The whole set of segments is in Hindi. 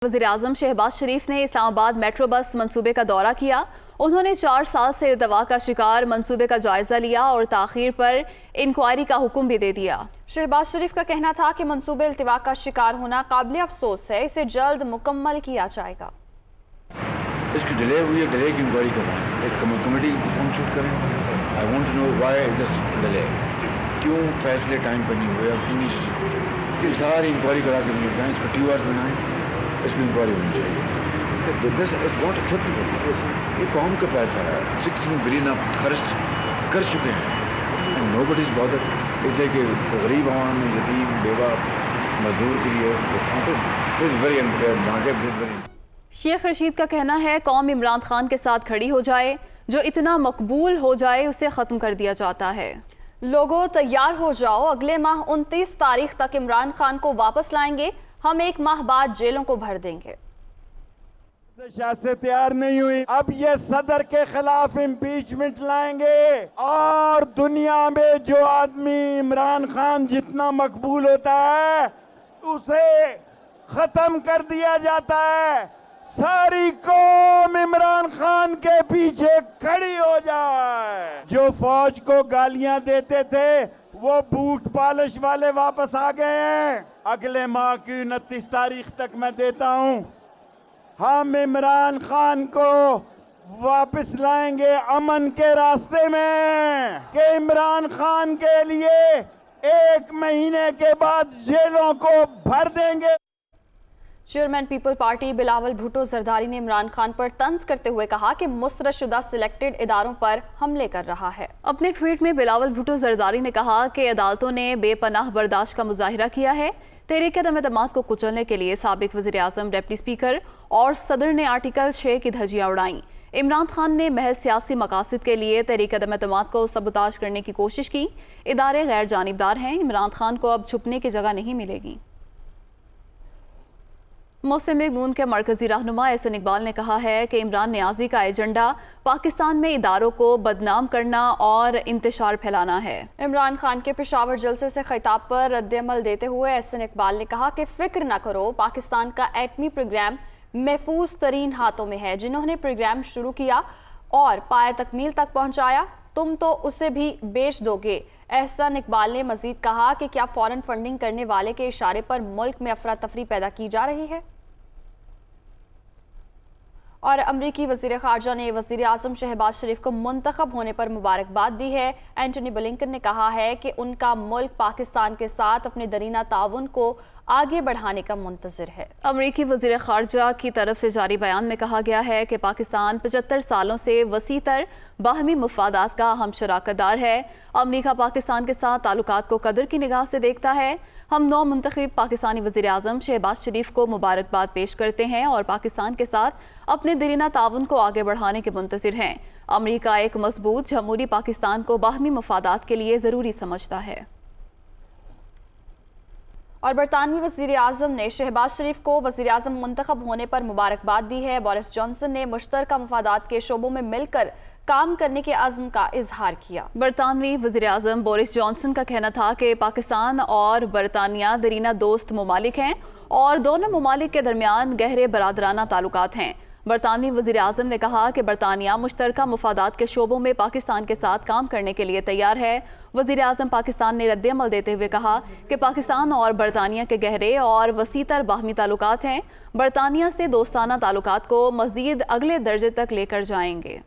वज़ीर-ए-आज़म शहबाज शरीफ ने इस्लामाबाद मेट्रो बस मंसूबे का दौरा किया। उन्होंने 4 साल से इल्तवा का शिकार मंसूबे का जायजा लिया और ताख़ीर पर इंक्वायरी का हुक्म भी दे दिया। शहबाज शरीफ का कहना था कि मंसूबे इल्तवा का शिकार होना काबिल अफसोस है, इसे जल्द मुकम्मल किया जाएगा। इसकी डिले हुई है, डिले की इंक्वायरी करवाएं, एक कमेटी कॉन्स्टिट्यूट करें। I want to know why this delay, क्यों फैसले टाइम पर नहीं हुए, क्यों नहीं ये सारी इंक्वायरी करा के मुझे बताएं। इसको 2 आवर्स बनाएं, इसमें इंक्वायरी होनी चाहिए। This is not acceptable. ये कौम का पैसा है, 16 बिलियन आप खर्च कर चुके हैं एंड नोबडी इज बॉदर्ड। इसलिए कि गरीब आवाम, यतीम, बेवा, मजदूर के लिए is very unfair. Sheikh Rashid का कहना है कौम इमरान खान के साथ खड़ी हो जाए, जो इतना मकबूल हो जाए उसे ख़त्म कर दिया जाता है। लोगों तैयार हो जाओ, अगले माह 29 तारीख तक इमरान खान को वापस लाएंगे, हम 1 माह बाद जेलों को भर देंगे। सियासत तैयार नहीं हुई, अब ये सदर के खिलाफ इम्पीचमेंट लाएंगे और दुनिया में जो आदमी इमरान खान जितना मकबूल होता है उसे खत्म कर दिया जाता है। सारी कौम इमरान खान के पीछे खड़ी हो जाए। जो फौज को गालियां देते थे वो बूट पॉलिश वाले वापस आ गए हैं। अगले माह की 29 तारीख तक मैं देता हूं, हम इमरान खान को वापस लाएंगे अमन के रास्ते में, कि इमरान खान के लिए 1 महीने के बाद जेलों को भर देंगे। Chairman people party Bilawal Bhutto Zardari ने इमरान खान पर तंज करते हुए कहा कि मुस्तरदशुदा सिलेक्टेड इदारों पर हमले कर रहा है। अपने ट्वीट में बिलावल भुट्टो जरदारी ने कहा कि अदालतों ने बेपनाह बर्दाश्त का मुजाहिरा किया है। तहरीक-ए-एतमाद को कुचलने के लिए साबिक वज़ीर-ए-आज़म, डिप्टी स्पीकर और सदर ने आर्टिकल 6 की धज्जियां उड़ाई। इमरान खान ने महज सियासी मकासद के लिए तहरीक-ए-एतमाद को सबूताज करने की कोशिश की। इदारे गैर जानिबदार हैं, इमरान खान को अब छुपने की जगह नहीं मिलेगी। मुस्लिम लीग नून के मरकजी रहनुमा एहसन इकबाल ने कहा है कि इमरान नियाजी का एजेंडा पाकिस्तान में इदारों को बदनाम करना और इंतशार फैलाना है। इमरान खान के पेशावर जलसे से खिताब पर रद्द-ए-अमल देते हुए एहसन इकबाल ने कहा कि फिक्र न करो, पाकिस्तान का एटमी प्रोग्राम महफूज तरीन हाथों में है। जिन्होंने प्रोग्राम शुरू किया और पाया तकमील तक पहुँचाया, तुम तो उसे भी बेच दोगे। एहसन इकबाल ने मजीद कहा कि क्या फॉरेन फंडिंग करने वाले के इशारे पर मुल्क में अफरा तफरी पैदा की जा रही है। और अमरीकी वज़ीर ख़ारजा ने वज़ीर-ए-आज़म शहबाज शरीफ को मुंतखब होने पर मुबारकबाद दी है। एंटनी ब्लिंकन ने कहा है कि उनका मुल्क पाकिस्तान के साथ अपने दरीना ताउन को आगे बढ़ाने का मुंतज़िर है। अमरीकी वज़ीर ख़ारजा की तरफ से जारी बयान में कहा गया है कि पाकिस्तान 75 सालों से वसीतर बाहमी मुफादात का हम शराकतदार है। अमरीका पाकिस्तान के साथ ताल्लुकात को कदर की निगाह से देखता है। हम नौ मुंतखब पाकिस्तानी वज़ीर-ए-आज़म शहबाज शरीफ को मुबारकबाद पेश करते हैं और पाकिस्तान के साथ अपने दरीना ताउन को आगे बढ़ाने के मुंतज़िर हैं। अमरीका एक मजबूत जमहूरी पाकिस्तान को बाहमी मुफादात के लिए ज़रूरी समझता है। और बरतानवी वज़ीर-ए-आज़म ने शहबाज शरीफ को वज़ीर-ए-आज़म मुंतखब होने पर मुबारकबाद दी है। बोरिस जॉनसन ने मुश्तरका मुफादात के शोबों में मिलकर काम करने के अज़्म का इजहार किया। बरतानवी वज़ीर-ए-आज़म बोरिस जॉनसन का कहना था कि पाकिस्तान और बरतानिया दरीना दोस्त ममालिक हैं और दोनों ममालिक के दरमियान गहरे बरादराना ताल्लुकात हैं। बरतानवी वज़ीर-ए-आज़म ने कहा कि बरतानिया मुश्तरका मुफादात के शोबों में पाकिस्तान के साथ काम करने के लिए तैयार है। वज़ीर-ए-आज़म पाकिस्तान ने रद्द-ए-अमल देते हुए कहा कि पाकिस्तान और बरतानिया के गहरे और वसीतर बाहमी ताल्लुकात हैं। बरतानिया से दोस्ताना ताल्लुकात को मज़ीद अगले दर्जे तक लेकर जाएंगे।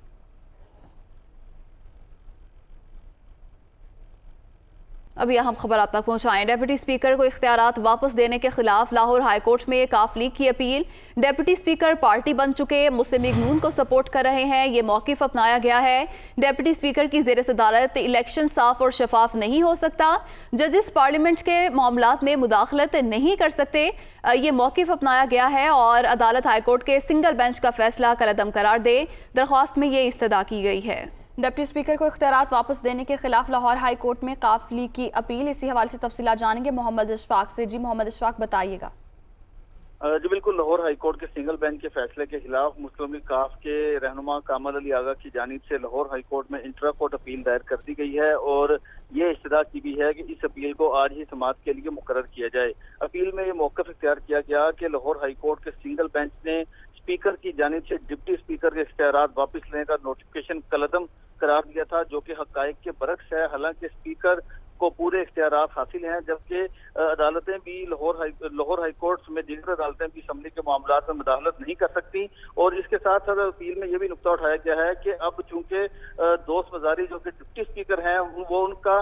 अभी अहम खबर आप तक पहुंचाएं। डिप्टी स्पीकर को इख्तियारात वापस देने के खिलाफ लाहौर हाई कोर्ट में काफ लीग की अपील। डिप्टी स्पीकर पार्टी बन चुके मुस्लिम लीग नून को सपोर्ट कर रहे हैं, ये मौक़िफ़ अपनाया गया है। डिप्टी स्पीकर की ज़ेर सदारत इलेक्शन साफ और शफाफ नहीं हो सकता। जजेस पार्लियामेंट के मामलात में मुदाखलत नहीं कर सकते, ये मौक़िफ़ अपनाया गया है और अदालत हाई कोर्ट के सिंगल बेंच का फैसला कलअदम करार दे। दरख्वास्त में ये इस्तदा की गई है। डिप्टी स्पीकर को इख्तियारात वापस देने के खिलाफ लाहौर हाई कोर्ट में काफ लीग की अपील। इसी हवाले से तफसीलात जानेंगे मोहम्मद इशफाक से। जी मोहम्मद इशफाक, बताइएगा। जी बिल्कुल, लाहौर हाईकोर्ट के सिंगल बेंच के फैसले के खिलाफ मुस्लिम लीग काफ के रहनुमा कामल अली आगा की जानिब से लाहौर हाईकोर्ट में इंट्रा कोर्ट अपील दायर कर दी गई है और ये इस्तदा की भी है कि इस अपील को आज ही समाअत के लिए मुकर्रर किया जाए। अपील में ये मौक़िफ़ इख्तियार किया गया कि लाहौर हाईकोर्ट के सिंगल बेंच ने स्पीकर की जानिब से डिप्टी स्पीकर के इख्तियारात वापस लेने का नोटिफिकेशन कलअदम करार दिया था, जो कि हक़ाइक़ के बरक्स है। हालांकि स्पीकर को पूरे इख्तियारात हासिल हैं, जबकि अदालतें भी लाहौर हाईकोर्ट में दीगर अदालतें भी असम्बली के मामलात में मुदाखलत नहीं कर सकती। और इसके साथ साथ अपील में यह भी नुक्ता उठाया गया है कि अब चूंकि दोस्त वज़ारी जो कि डिप्टी स्पीकर हैं, वो उनका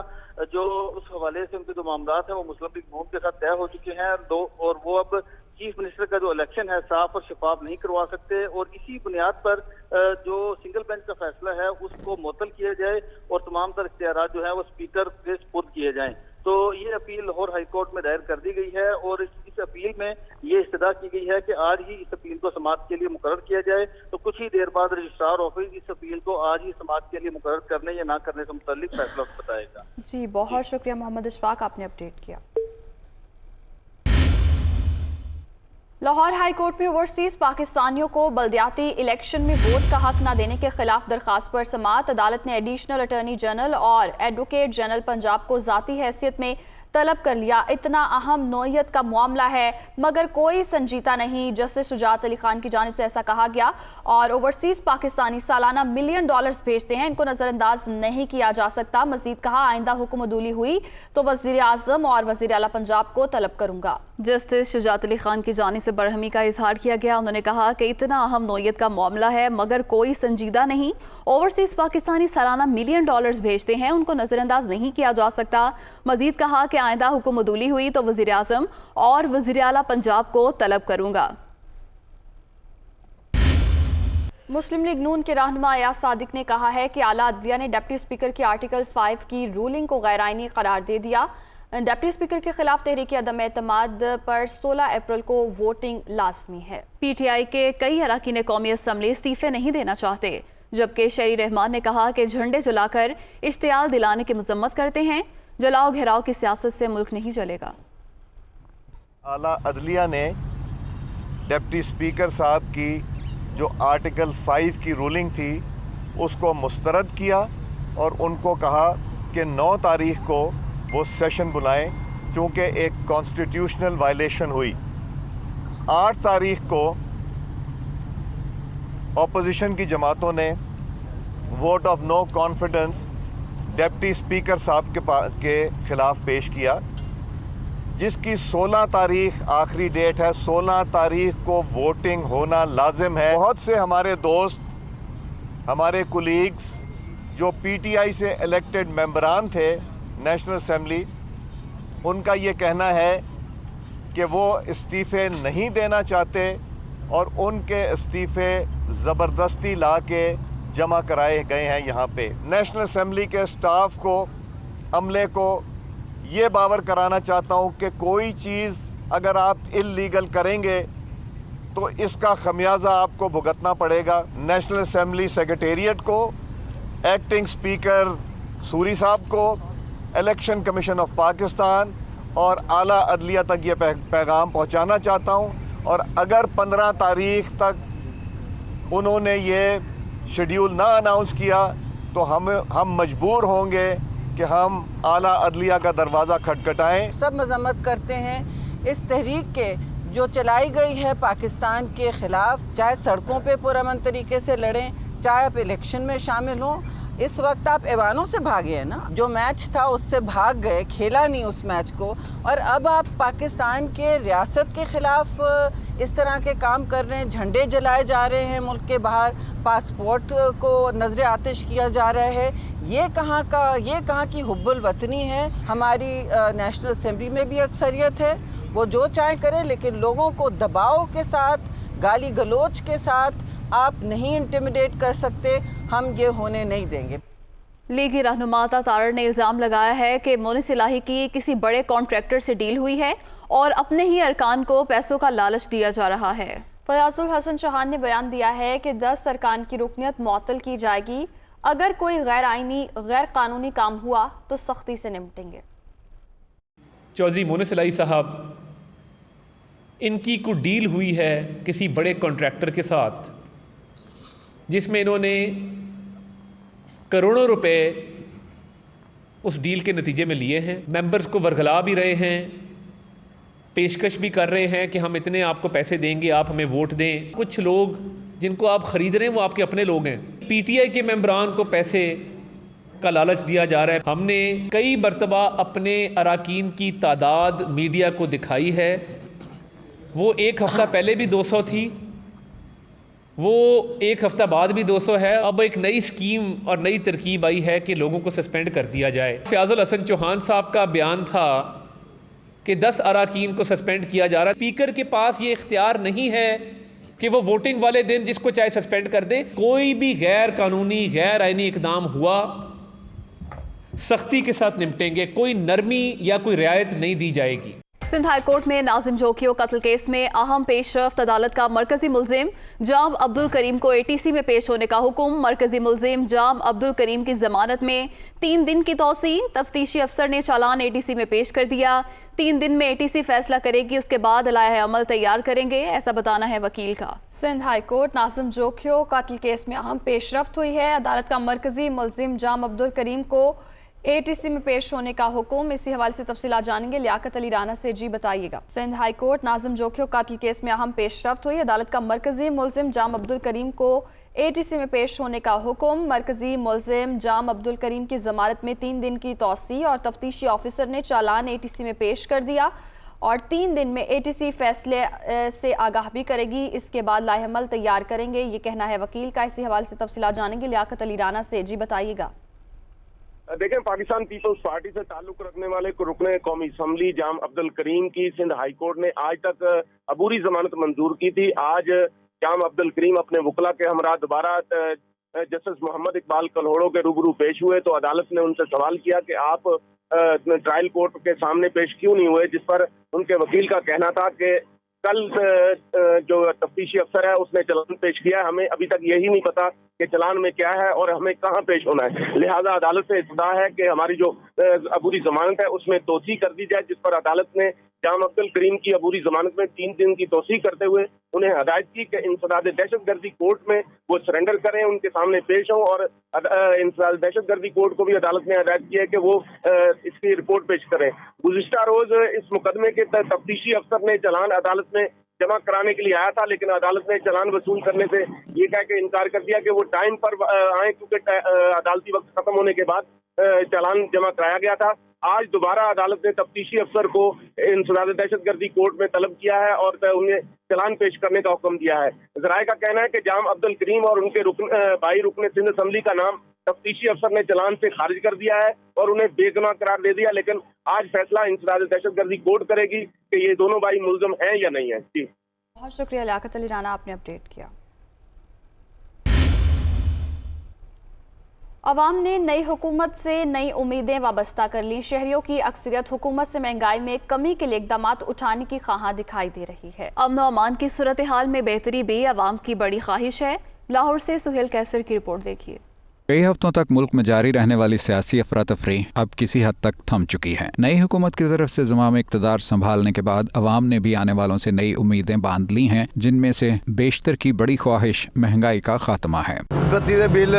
जो उस हवाले से उनके जो मामलात हैं वो मुस्लिम लीग नून के साथ तय हो चुके हैं और वो अब चीफ मिनिस्टर का जो इलेक्शन है साफ और शफाफ नहीं करवा सकते। और इसी बुनियाद पर जो सिंगल बेंच का फैसला है उसको मुअत्तल किया जाए और तमाम तर इख्तियारात जो है वो स्पीकर के सुपुर्द किए जाएं। तो ये अपील लाहौर हाईकोर्ट में दायर कर दी गई है और इस अपील में ये इस्तदा की गई है कि आज ही इस अपील को समाअत के लिए मुकर्रर किया जाए। तो कुछ ही देर बाद रजिस्ट्रार ऑफिस इस अपील को आज ही समाअत के लिए मुकर्रर करने या ना करने से मुताल्लिक फैसला बताएगा। जी, बहुत शुक्रिया मोहम्मद इशफाक, आपने अपडेट किया। लाहौर हाईकोर्ट में ओवरसीज पाकिस्तानियों को बल्दियाती इलेक्शन में वोट का हक न देने के खिलाफ दरखास्त पर समाअत। अदालत ने एडिशनल अटॉर्नी जनरल और एडवोकेट जनरल पंजाब को ज़ाती हैसियत में तलब कर लिया। इतना अहम नौयत का मामला है मगर कोई संजीदा नहीं, जस्टिस शुजात अली खान की जानिब से ऐसा कहा गया। और ओवरसीज पाकिस्तानी सालाना $1 मिलियन भेजते हैं, इनको नज़रअंदाज नहीं किया जा सकता। मजीद कहा, आइंदा हुक्म अदूली हुई तो वज़ीर आज़म और वज़ीर आला पंजाब को तलब करूंगा। जस्टिस शुजात अली खान की जानिब से बरहमी का इजहार किया गया। उन्होंने कहा कि इतना अहम नौयत का मामला है मगर कोई संजीदा नहीं। ओवरसीज पाकिस्तानी सालाना $1 मिलियन भेजते हैं, उनको नज़रअंदाज नहीं किया जा सकता। मजीद कहा कि आइंदा हुक्म अदूली हुई तो वज़ीर आज़म और वज़ीर आला पंजाब को तलब करूंगा। मुस्लिम लीग नून के रहनुमा अयाज सादिक ने कहा है कि आला अदलिया ने डिप्टी स्पीकर की आर्टिकल 5 की रूलिंग को गैर आईनी करार दे दिया। डिप्टी स्पीकर के खिलाफ तहरीक अदम एतमाद पर 16 अप्रैल को वोटिंग लाजमी है। PTI के कई अरकान कौमी असम्बली इस्तीफे नहीं देना चाहते, जबकि शहरी रहमान ने कहा कि झंडे जलाकर इश्तियाल दिलाने की मजम्मत करते हैं। जलाओ घेराव की सियासत से मुल्क नहीं चलेगा। आला अदलिया ने डिप्टी स्पीकर साहब की जो आर्टिकल 5 की रूलिंग थी उसको मुस्तरद किया और उनको कहा कि 9 तारीख को वो सेशन बुलाएं, क्योंकि एक कॉन्स्टिट्यूशनल वायलेशन हुई। 8 तारीख को ऑपोजिशन की जमातों ने vote of no confidence deputy speaker साहब के खिलाफ पेश किया, जिसकी 16 तारीख आखिरी डेट है। 16 तारीख को वोटिंग होना लाजिम है। बहुत से हमारे दोस्त, हमारे कुलीग्स जो PTI से इलेक्टेड मेंबरान थे नेशनल असम्बली, उनका ये कहना है कि वो इस्तीफ़े नहीं देना चाहते और उनके इस्तीफ़े ज़बरदस्ती ला के जमा कराए गए हैं। यहाँ पे नेशनल असम्बली के स्टाफ को, अमले को ये बावर कराना चाहता हूँ कि कोई चीज़ अगर आप इल्लीगल करेंगे तो इसका खमियाजा आपको भुगतना पड़ेगा। नेशनल असम्बली सेक्रेटेरिएट को, एक्टिंग स्पीकर सूरी साहब को, इलेक्शन कमीशन ऑफ पाकिस्तान और आला अदलिया तक ये पैगाम पहुँचाना चाहता हूँ। और अगर 15 तारीख तक उन्होंने ये शेड्यूल ना अनाउंस किया तो हम मजबूर होंगे कि हम आला अदलिया का दरवाज़ा खटखटाएं। सब मजम्मत करते हैं इस तहरीक के जो चलाई गई है पाकिस्तान के ख़िलाफ़, चाहे सड़कों पे पुरअमन तरीके से लड़ें, चाहे आप इलेक्शन में शामिल हों। इस वक्त आप ऐवानों से भागे हैं ना, जो मैच था उससे भाग गए, खेला नहीं उस मैच को, और अब आप पाकिस्तान के रियासत के ख़िलाफ़ इस तरह के काम कर रहे हैं। झंडे जलाए जा रहे हैं मुल्क के बाहर, पासपोर्ट को नजर आतिश किया जा रहा है। ये कहाँ की हुब्बुल वतनी है। हमारी नेशनल असम्बली में भी अक्सरियत है, वो जो चाहे करें, लेकिन लोगों को दबाव के साथ, गाली गलोच के साथ आप नहीं इंटिमिडेट कर सकते। हम ये होने नहीं देंगे। लीगी रहनुमा तारड़ ने इल्ज़ाम लगाया है कि मोनिस इलाही की किसी बड़े कॉन्ट्रैक्टर से डील हुई है और अपने ही अरकान को पैसों का लालच दिया जा रहा है। फयाजुल हसन चौहान ने बयान दिया है कि 10 अरकान की रुकनियत मुअत्तल की जाएगी। अगर कोई गैर आइनी, गैर कानूनी काम हुआ तो सख्ती से निपटेंगे। चौधरी मोनिस इलाही साहब इनकी कोई डील हुई है किसी बड़े कॉन्ट्रैक्टर के साथ जिसमें इन्होंने करोड़ों रुपए उस डील के नतीजे में लिए हैं। मेंबर्स को वरगला भी रहे हैं, पेशकश भी कर रहे हैं कि हम इतने आपको पैसे देंगे, आप हमें वोट दें। कुछ लोग जिनको आप ख़रीद रहे हैं वो आपके अपने लोग हैं। पीटीआई के मेंबरान को पैसे का लालच दिया जा रहा है। हमने कई मरतबा अपने अराकीन की तादाद मीडिया को दिखाई है। वो एक हफ़्ता पहले भी 200 थी, वो एक हफ़्ता बाद भी 200 है। अब एक नई स्कीम और नई तरकीब आई है कि लोगों को सस्पेंड कर दिया जाए। फयाजुल हसन चौहान साहब का बयान था कि 10 अराकीन को सस्पेंड किया जा रहा है। स्पीकर के पास ये इख्तियार नहीं है कि वो वोटिंग वाले दिन जिसको चाहे सस्पेंड कर दे। कोई भी गैर कानूनी गैर आईनी इकदाम हुआ सख्ती के साथ निपटेंगे, कोई नरमी या कोई रियायत नहीं दी जाएगी। सिंध हाई कोर्ट में नाजिम जोकियो कत्ल केस में अहम पेशरफ्त। अदालत का मरकजी मुलजिम जाम अब्दुल करीम को एटीसी में पेश होने का हुक्म। मरकजी मुलजिम जाम अब्दुल करीम की जमानत में 3 दिन की तौसी। तफ्तीशी अफसर ने चालान एटीसी में पेश कर दिया। 3 दिन में एटीसी फैसला करेगी, उसके बाद लाए अमल तैयार करेंगे, ऐसा बताना है वकील का। सिंध हाई कोर्ट नाजिम जोकियो कत्ल केस में अहम पेशरफ्त हुई है। अदालत का मरकजी मुलजिम जाम अब्दुल करीम को एटीसी में पेश होने का हुक्म। इसी हवाले से तफसीलात जानेंगे लियाकत अली राना से। जी बताइएगा। सिंध हाई कोर्ट नाजिम जोकियो कत्ल केस में अहम पेशरफ्त हुई। अदालत का मरकजी मुलजिम जाम अब्दुल करीम को एटीसी में पेश होने का हुक्म। मरकजी मुलजिम जाम अब्दुल करीम की जमानत में 3 दिन की तौसी और तफ्तीशी ऑफिसर ने चालान एटीसी में पेश कर दिया और 3 दिन में एटीसी फैसले से आगाह भी करेगी, इसके बाद लाहेअमल तैयार करेंगे, ये कहना है वकील का। इसी हवाले से तफसीलात जानेंगे लियाकत अली राना से। जी बताइएगा। देखें, पाकिस्तान पीपल्स पार्टी से ताल्लुक रखने वाले रुकने कौमी असम्बली जाम अब्दुल करीम की सिंध हाई कोर्ट ने आज तक अबूरी जमानत मंजूर की थी। आज जाम अब्दुल करीम अपने वकला के हमरा दोबारा जस्टिस मोहम्मद इकबाल कल्होड़ो के रूबरू पेश हुए तो अदालत ने उनसे सवाल किया कि आप ट्रायल कोर्ट के सामने पेश क्यों नहीं हुए, जिस पर उनके वकील का कहना था कि कल जो तफ्तीशी अफसर है उसने चालान पेश किया है, हमें अभी तक यही नहीं पता कि चालान में क्या है और हमें कहाँ पेश होना है। लिहाजा अदालत से इस्तदा है कि हमारी जो अबूरी जमानत है उसमें तोसी कर दी जाए, जिस पर अदालत ने जाम अब्दुल करीम की अबूरी जमानत में 3 दिन की तोसी करते हुए उन्हें हदायत की कि इंसदाद दहशतगर्दी कोर्ट में वो सरेंडर करें, उनके सामने पेश हों। और इंसदाद दहशतगर्दी कोर्ट को भी अदालत ने हदायत की है कि वो इसकी रिपोर्ट पेश करें। गुज़िश्ता रोज इस मुकदमे के तफ्तीशी अफसर ने चालान अदालत में जमा कराने के लिए आया था, लेकिन अदालत ने चालान वसूल करने से ये कह के इनकार कर दिया कि वो टाइम पर आए, क्योंकि अदालती वक्त खत्म होने के बाद चालान जमा कराया गया था। आज दोबारा अदालत ने तफ्तीशी अफसर को इंसदाद दहशतगर्दी कोर्ट में तलब किया है और उन्हें चालान पेश करने का हुक्म दिया है। ज़राए का कहना है कि जाम अब्दुल करीम और उनके भाई रुकने सिंध असम्बली का नाम तफ्तीशी अफसर ने चालान से खारिज कर दिया है और उन्हें बेगुनाह करार दे दिया, लेकिन आज फैसला इंसदाद दहशतगर्दी कोर्ट करेगी कि ये दोनों भाई मुलज़म हैं या नहीं है। जी बहुत शुक्रिया लियाकत अली राना, आपने अपडेट किया। अवाम ने नई हुकूमत से नई उम्मीदें वाबस्ता कर ली। शहरियों की अक्सरियत हुकूमत से महंगाई में कमी के लिए इक़दाम उठाने की ख्वाहां दिखाई दे रही है। अमन व अमान की सूरत हाल में बेहतरी भी अवाम की बड़ी ख्वाहिश है। लाहौर से सुहेल कैसर की रिपोर्ट देखिए। कई हफ्तों तक मुल्क में जारी रहने वाली सियासी अफरा तफरी अब किसी हद तक थम चुकी है। नई हुकूमत की तरफ से ज़माम इक़्तिदार संभालने के बाद अवाम ने भी आने वालों से नई उम्मीदें बांध ली हैं, जिनमें से बेशतर की बड़ी ख्वाहिश महंगाई का खात्मा है। बत्ती दे बिल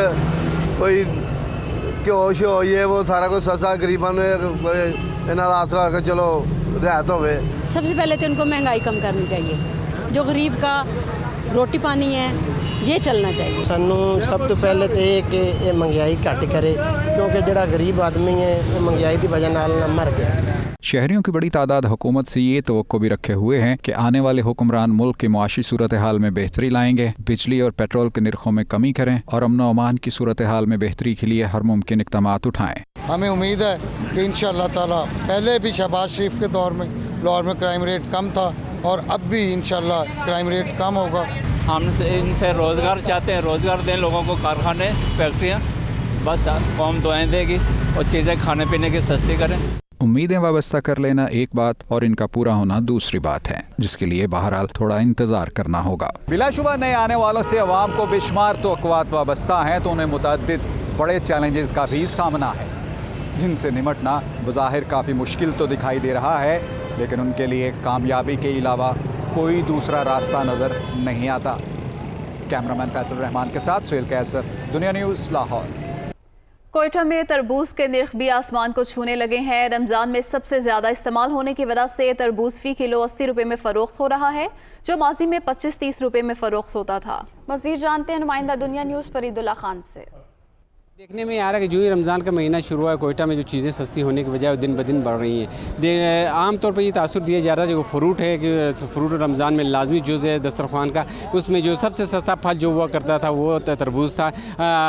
कोई घ्यो शो ये वो सारा कुछ सस्ता गरीबों ने इन्होंने आसरा रख चलो रियायत होवे। सबसे पहले तो उनको महंगाई कम करनी चाहिए। जो गरीब का रोटी पानी है ये चलना चाहिए। सानू सब तो पहले तो ये कि ये महंगाई घट करे, क्योंकि जो गरीब आदमी है वो महंगाई की वजह नाल मर गया। शहरियों की बड़ी तादाद हुकूमत से ये तवक्को भी रखे हुए हैं कि आने वाले हुक्मरान मुल्क की मुआशी सूरत हाल में बेहतरी लाएंगे, बिजली और पेट्रोल के निर्खों में कमी करें और अमन व अमान की सूरत हाल में बेहतरी के लिए हर मुमकिन इक़दाम उठाएं। हमें उम्मीद है कि इंशाअल्लाह ताला पहले भी शहबाज शरीफ के दौर में लाहौर में क्राइम रेट कम था और अब भी इंशाअल्लाह क्राइम रेट कम होगा। हम इनसे रोज़गार चाहते हैं, रोज़गार दें लोगों को, कारखाने फैक्ट्रियाँ, बस कौम दुआएं देगी और चीज़ें खाने पीने की सस्ती करें। उम्मीदें वाबस्ता कर लेना एक बात और इनका पूरा होना दूसरी बात है, जिसके लिए बहरहाल थोड़ा इंतजार करना होगा। बिलाशुबा नए आने वालों से अवाम को बेशुमार तवक्कुआत वाबस्ता हैं, तो उन्हें मुतअद्दिद बड़े चैलेंजेस का भी सामना है, जिनसे निमटना बज़ाहिर काफ़ी मुश्किल तो दिखाई दे रहा है, लेकिन उनके लिए कामयाबी के अलावा कोई दूसरा रास्ता नज़र नहीं आता। कैमरामैन फैसल रहमान के साथ सुहेल कैसर, दुनिया न्यूज़, लाहौर। कोयटा में तरबूज के निर्ख भी आसमान को छूने लगे हैं। रमज़ान में सबसे ज़्यादा इस्तेमाल होने की वजह से तरबूज फ़ी किलो 80 रुपये में फ़रोख्त हो रहा है, जो माजी में 25-30 रुपये में फ़रोख्त होता था। मज़ीद जानते हैं नुमाइंदा दुनिया न्यूज़ फरीदुल्ला खान से। देखने में आ रहा है कि जो ही रमज़ान का महीना शुरू हुआ है, कोयटा में जो चीज़ें सस्ती होने के बजाय दिन ब दिन बढ़ रही हैं। आम तौर पर ये तासुर दिया जा रहा है जो फ्रूट है कि फ्रूट रमज़ान में लाजमी जुज़ है दस्तरखान का, उसमें जो सबसे सस्ता फल जो हुआ करता था वो तरबूज था।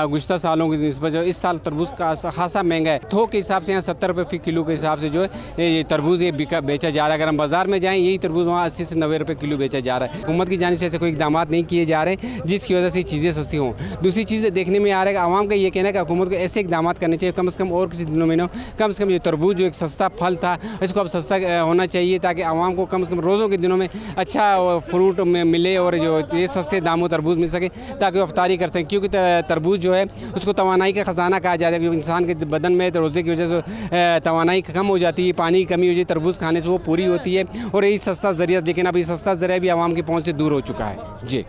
गुज़श्ता सालों की निस्बत जो इस साल तरबूज का खासा महंगा है। थोक के हिसाब से यहाँ 70 रुपये फ़ी किलो के हिसाब से जो है ये तरबूज ये बेचा जा रहा है। अगर हम बाज़ार में जाएँ यही तरबूज वहाँ 80 से 90 रुपये किलो बेचा जा रहा है। हुकूमत की जानिब से ऐसे कोई इकदाम नहीं किए जा रहे जिसकी वजह से चीज़ें सस्ती हों। दूसरी चीज़ देखने में आ रहा है कि आवाम का ये कहना है कि हुकूमत को ऐसे इकदाम करने चाहिए कम से कम और किसी दिनों में ना कम से कम ये तरबूज जो एक सस्ता फल था इसको अब सस्ता होना चाहिए ताकि आवाम को कम से कम रोज़ों के दिनों में अच्छा फ्रूट में मिले और जो ये सस्ते दामों तरबूज मिल सके ताकि वो अफ्तारी कर सकें। क्योंकि तरबूज जो है उसको तवानाई का ख़जाना कहा जाता है, क्योंकि इंसान के बदन में रोज़े की वजह से तवानाई कम हो जाती है, पानी की कमी हो जाती है, तरबूज खाने से वो पूरी होती है और यही सस्ता ज़रिया, लेकिन अब ये सस्ता ज़रिया भी आवाम की पहुँच से दूर हो चुका है। जी।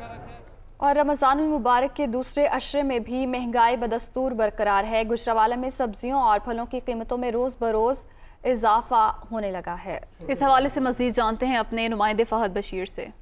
और रमज़ानुल मुबारक के दूसरे अशरे में भी महंगाई बदस्तूर बरकरार है। गुजरावाला में सब्जियों और फलों की कीमतों में रोज़ बरोज़ इजाफा होने लगा है। इस हवाले से मज़ीद जानते हैं अपने नुमाइंदे फ़हद बशीर से।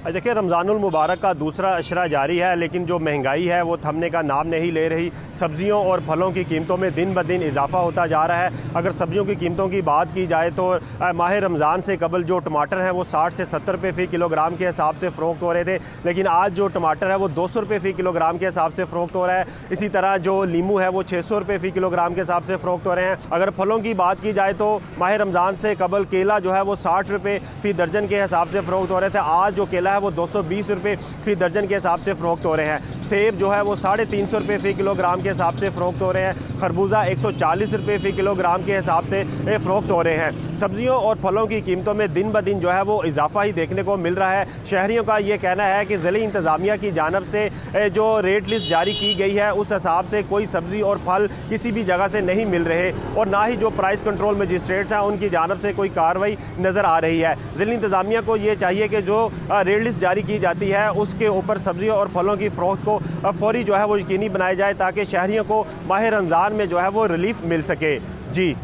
देखिए, रमज़ानुल मुबारक का दूसरा अशरा जारी है, लेकिन जो महंगाई है वो थमने का नाम नहीं ले रही। सब्जियों और फलों की कीमतों में दिन ब दिन इजाफा होता जा रहा है। अगर सब्जियों की कीमतों की बात की जाए तो माह रमज़ान से कबल जो टमाटर हैं वो 60 से 70 रुपये फ़ी किलोग्राम के हिसाब से फ़रोख्त हो रहे थे, लेकिन आज जो टमाटर है वो 200 रुपये फ़ी किलोग्राम के हिसाब से फ़रोख्त हो रहा है। इसी तरह जो लीमू है वो 600 रुपये फ़ी किलोग्राम के हिसाब से फ़रोख्त हो रहे हैं। अगर फलों की बात की जाए तो माह रमज़ान से कबल केला जो है वो 60 रुपये फ़ी दर्जन के हिसाब से फ़रोख्त हो रहे थे। आज जो केला है वो 220 रुपये फ़ी दर्जन के हिसाब से फ़रोख्त हो रहे हैं। सेब जो है वो 350 रुपये फ़ी किलोग्राम के हिसाब से फ़रोख्त हो रहे हैं। खरबूजा 140 रुपये फ़ी किलोग्राम के हिसाब से फ़रोख्त हो रहे हैं। सब्जियों और फलों की कीमतों में दिन ब दिन जो है वो इजाफा ही देखने को मिल रहा है। शहरियों का ये कहना है कि ज़िली इंतज़ामिया की जानब से जो रेट लिस्ट जारी की गई है उस हिसाब से कोई सब्ज़ी और फल किसी भी जगह से नहीं मिल रहे और ना ही जो प्राइस कंट्रोल मजिस्ट्रेट्स हैं उनकी जानब से कोई कार्रवाई नज़र आ रही है। ज़िली इंतज़ामिया को ये चाहिए कि जो रेट लिस्ट जारी की जाती है उसके ऊपर सब्जियों और फलों की फ़रोख्त को फौरी जो है वो यकीनी बनाया जाए ताकि शहरियों को माह रमज़ान में जो है वो रिलीफ मिल सके। जी।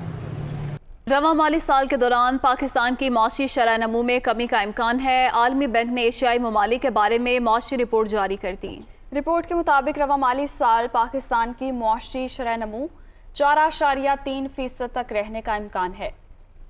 रवा माली साल के दौरान पाकिस्तान की मौशी शरह नमू में कमी का इम्कान है। आलमी बैंक ने एशियाई ममालिक के बारे में मौशी रिपोर्ट जारी कर दी। रिपोर्ट के मुताबिक रवा माली साल पाकिस्तान की मौशी शरह नमू 4.3% तक रहने का इम्कान है।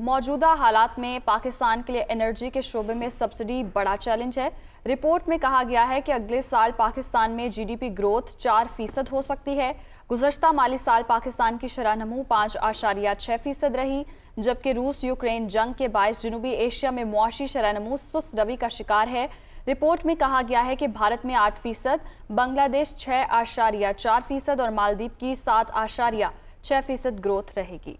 मौजूदा हालात में पाकिस्तान के लिए एनर्जी के शोबे में सब्सिडी बड़ा चैलेंज है। रिपोर्ट में कहा गया है कि अगले साल पाकिस्तान में GDP ग्रोथ 4% हो सकती है। गुज़श्ता माली साल पाकिस्तान की शरह नमू 5.6% रही, जबकि रूस यूक्रेन जंग के बायस जनूबी एशिया में मुआशी शरह नमू सुस्त रवि का शिकार है। रिपोर्ट में कहा गया है कि भारत में 8%, बांग्लादेश 6.4% और मालदीव की 7.6% ग्रोथ रहेगी।